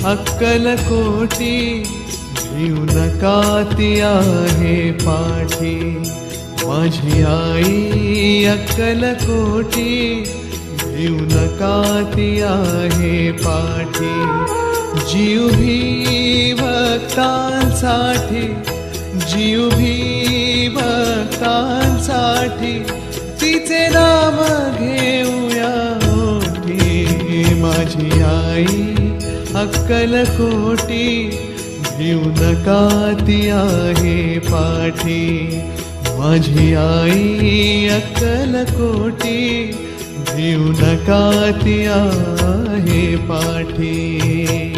अक्कलकोटी भिऊ नका ती आहे पाठी। माझी आई अक्कलकोटी भिऊ नका ती आहे पाठी। जीव भी भक्तांसाठी, जीव भी भक्तांसाठी तिचे नाम घेऊया ओठी। माझी आई अक्कलकोटी भिऊ नका ती आहे पाठी। माझी आई अक्कलकोटी भिऊ नका ती आहे पाठी।